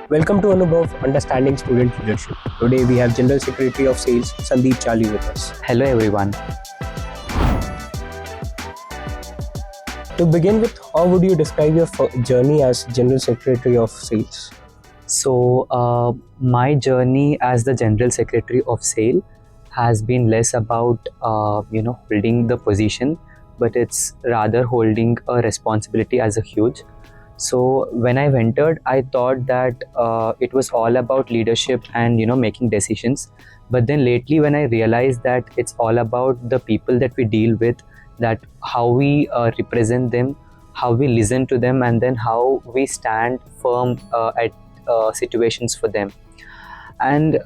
Welcome to ANUBHAV, Understanding Student Leadership. Today we have General Secretary of Sales Sandeep Chali with us. Hello everyone. To begin with, how would you describe your journey as General Secretary of Sales? So my journey as the General Secretary of SAIL has been less about holding the position, but it's rather holding a responsibility as a huge. So when I entered, I thought that it was all about leadership and making decisions. But then lately, when I realized that it's all about the people that we deal with, that how we represent them, how we listen to them, and then how we stand firm at situations for them. And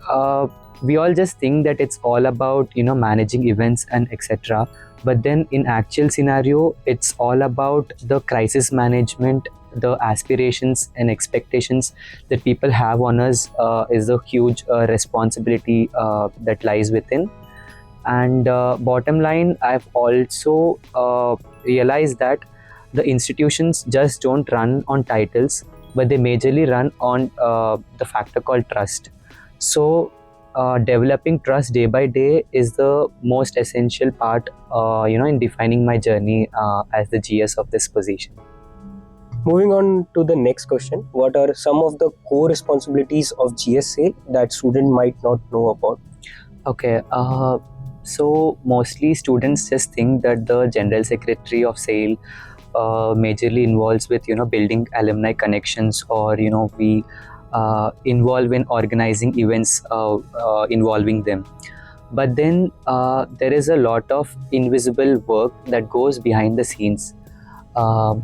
we all just think that it's all about managing events and etc. But then in actual scenario, it's all about the crisis management, the aspirations and expectations that people have on us is a huge responsibility that lies within. And bottom line, I've also realized that the institutions just don't run on titles, but they majorly run on the factor called trust. So developing trust day by day is the most essential part in defining my journey as the GS of this position. Moving on to the next question, what are some of the core responsibilities of GSA that student might not know about? Okay, so mostly students just think that the General Secretary of SAIL majorly involves with building alumni connections, or we involve in organizing events involving them. But then there is a lot of invisible work that goes behind the scenes. Uh,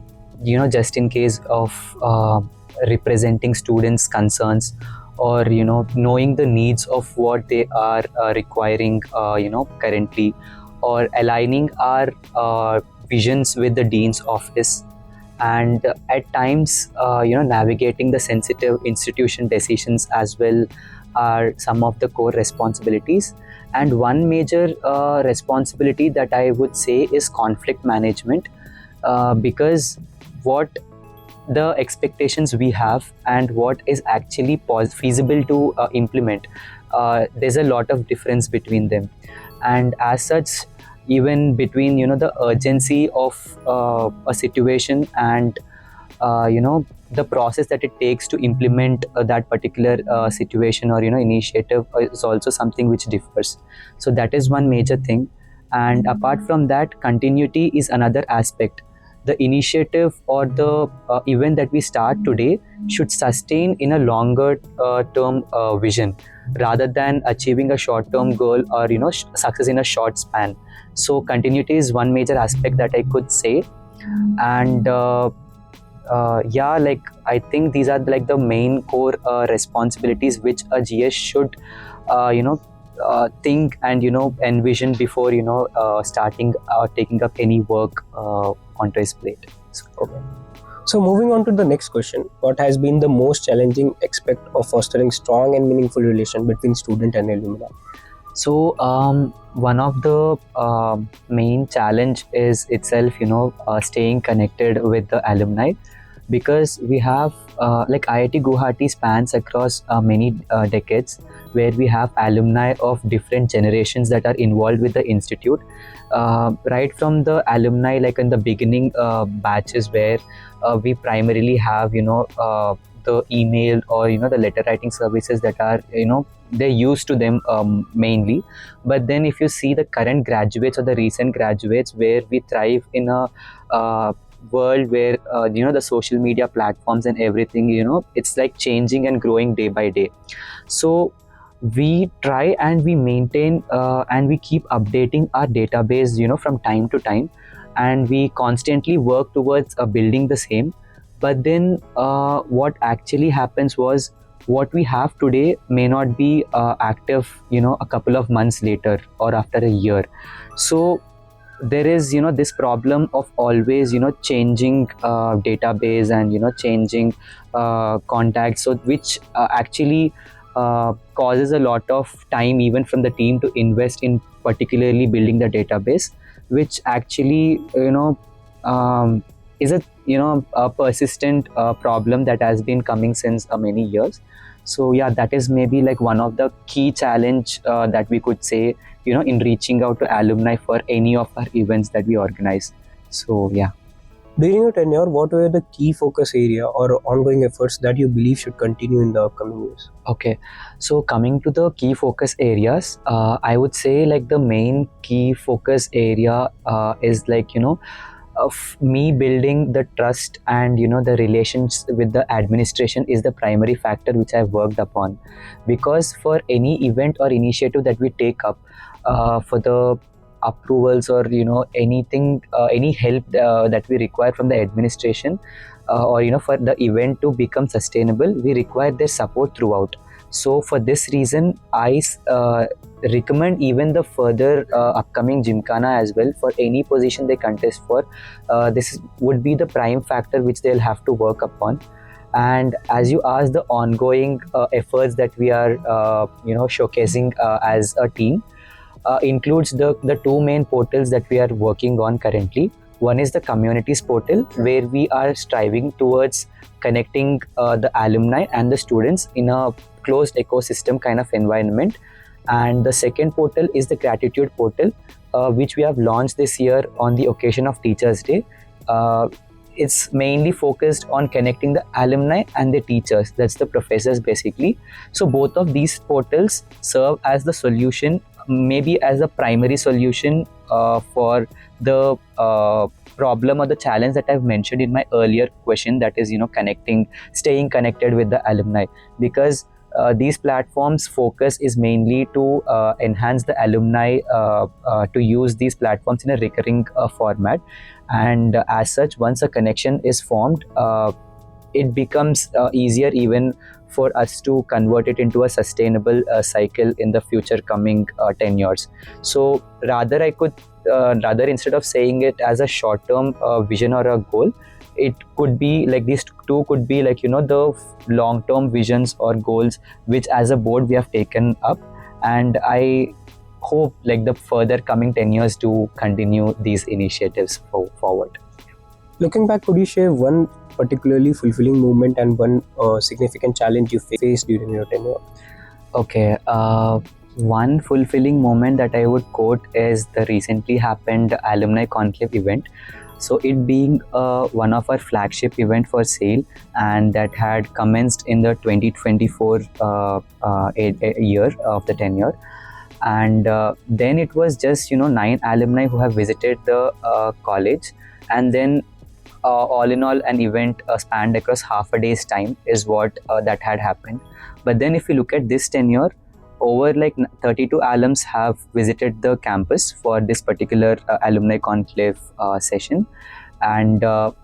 just in case of representing students' concerns, or knowing the needs of what they are requiring currently, or aligning our visions with the dean's office, and at times navigating the sensitive institution decisions as well are some of the core responsibilities. And one major responsibility that I would say is conflict management, because what the expectations we have and what is actually feasible to implement, there's a lot of difference between them. And as such, even between the urgency of a situation and the process that it takes to implement that particular situation or initiative is also something which differs. So that is one major thing. And apart from that, continuity is another aspect. The initiative or the event that we start today should sustain in a longer term vision, rather than achieving a short term goal or success in a short span. So continuity is one major aspect that I could say. And like I think these are like the main core responsibilities which a GS should think and envision before starting taking up any work onto his plate. Okay. So moving on to the next question, what has been the most challenging aspect of fostering strong and meaningful relation between student and alumni? So one of the main challenge is itself staying connected with the alumni, because we have like IIT Guwahati spans across many decades, where we have alumni of different generations that are involved with the institute, right from the alumni like in the beginning batches, where we primarily have the email or the letter writing services that are they're used to them mainly. But then if you see the current graduates or the recent graduates, where we thrive in a world where the social media platforms and everything, it's like changing and growing day by day. So we try and we maintain and we keep updating our database from time to time, and we constantly work towards building the same. But then what actually happens was, what we have today may not be active a couple of months later or after a year. So there is this problem of always changing database and changing contacts, so which actually causes a lot of time even from the team to invest in particularly building the database, which actually is a persistent problem that has been coming since many years. So yeah, that is maybe like one of the key challenge that we could say, in reaching out to alumni for any of our events that we organize. So yeah. During your tenure, what were the key focus area or ongoing efforts that you believe should continue in the upcoming years? Okay, so coming to the key focus areas, I would say like the main key focus area is like, of me building the trust and the relations with the administration is the primary factor which I've worked upon. Because for any event or initiative that we take up, for the approvals or anything, any help that we require from the administration, or for the event to become sustainable, we require their support throughout. So for this reason, I recommend even the further upcoming gymkhana as well, for any position they contest for. Would be the prime factor which they'll have to work upon. And as you asked, the ongoing efforts that we are showcasing as a team includes the two main portals that we are working on currently. One is the communities portal, where we are striving towards connecting the alumni and the students in a closed ecosystem kind of environment. And the second portal is the gratitude portal, which we have launched this year on the occasion of Teachers Day. Uh, it's mainly focused on connecting the alumni and the teachers, that's the professors basically. So both of these portals serve as the solution, maybe as a primary solution for the problem or the challenge that I've mentioned in my earlier question, that is staying connected with the alumni. Because these platforms focus is mainly to enhance the alumni to use these platforms in a recurring format. And as such, once a connection is formed, it becomes easier even for us to convert it into a sustainable cycle in the future coming 10 years. So rather instead of saying it as a short term vision or a goal, it could be like these two could be like the long term visions or goals which as a board we have taken up. And I hope like the further coming 10 years to continue these initiatives forward. Looking back, could you share one particularly fulfilling moment and one significant challenge you faced during your tenure? Okay, one fulfilling moment that I would quote is the recently happened alumni conclave event. So it being one of our flagship event for SAIL, and that had commenced in the 2024 year of the tenure. And then it was just 9 alumni who have visited the college. And then all in all, an event spanned across half a day's time is what that had happened. But then if you look at this tenure, over like 32 alums have visited the campus for this particular alumni conclave session. And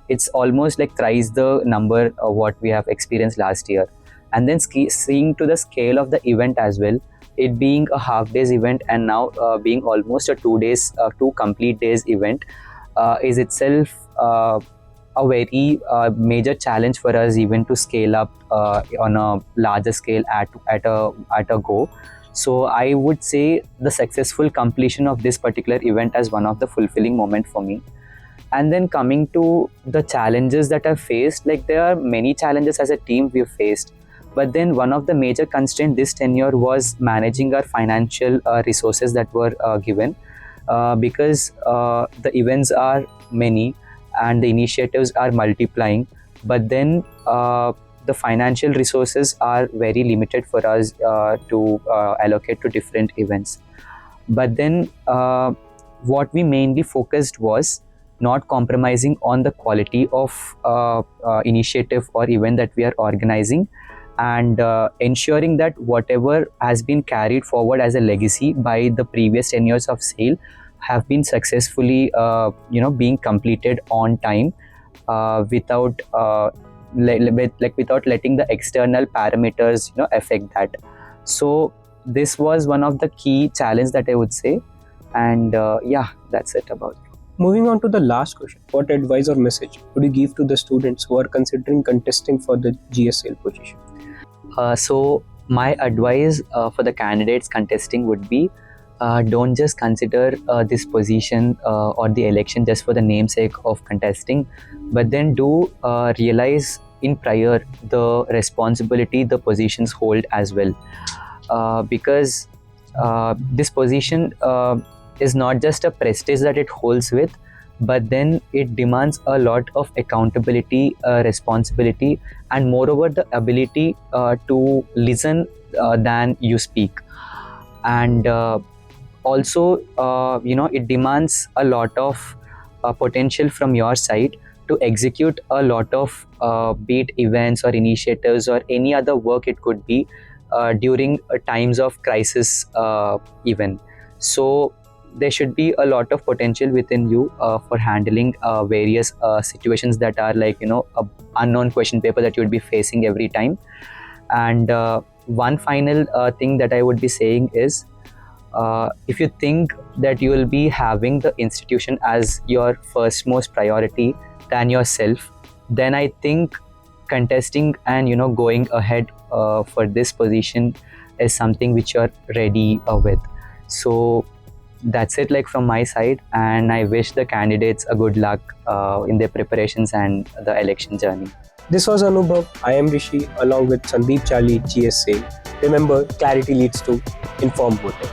it's almost like thrice the number of what we have experienced last year. And then seeing to the scale of the event as well, it being a half day's event and now being almost a 2 complete days event, is itself a very major challenge for us even to scale up on a larger scale at a go. So I would say the successful completion of this particular event as one of the fulfilling moment for me. And then coming to the challenges that I've faced, like there are many challenges as a team we've faced. But then one of the major constraints this tenure was managing our financial resources that were given, because the events are many and the initiatives are multiplying. But then the financial resources are very limited for us to allocate to different events. But then what we mainly focused was not compromising on the quality of initiative or event that we are organizing, and ensuring that whatever has been carried forward as a legacy by the previous 10 years of SAIL have been successfully being completed on time, without without letting the external parameters affect that. So this was one of the key challenge that I would say. And yeah, that's it about it. Moving on to the last question, what advice or message would you give to the students who are considering contesting for the GSL position? So my advice for the candidates contesting would be, don't just consider this position or the election just for the namesake of contesting, but then do realize in prior the responsibility the positions hold as well. Because this position is not just a prestige that it holds with, but then it demands a lot of accountability, responsibility, and moreover the ability to listen than you speak. And also it demands a lot of potential from your side to execute a lot of be it events or initiatives or any other work it could be during times of crisis even. So there should be a lot of potential within you for handling various situations that are like a unknown question paper that you would be facing every time. And one final thing that I would be saying is, if you think that you will be having the institution as your first most priority than yourself, then I think contesting and going ahead for this position is something which you're ready with. So that's it, like from my side, and I wish the candidates a good luck in their preparations and the election journey. This was Anubhav. I am Rishi along with Sandeep Chali, GS saying, remember, clarity leads to informed voting.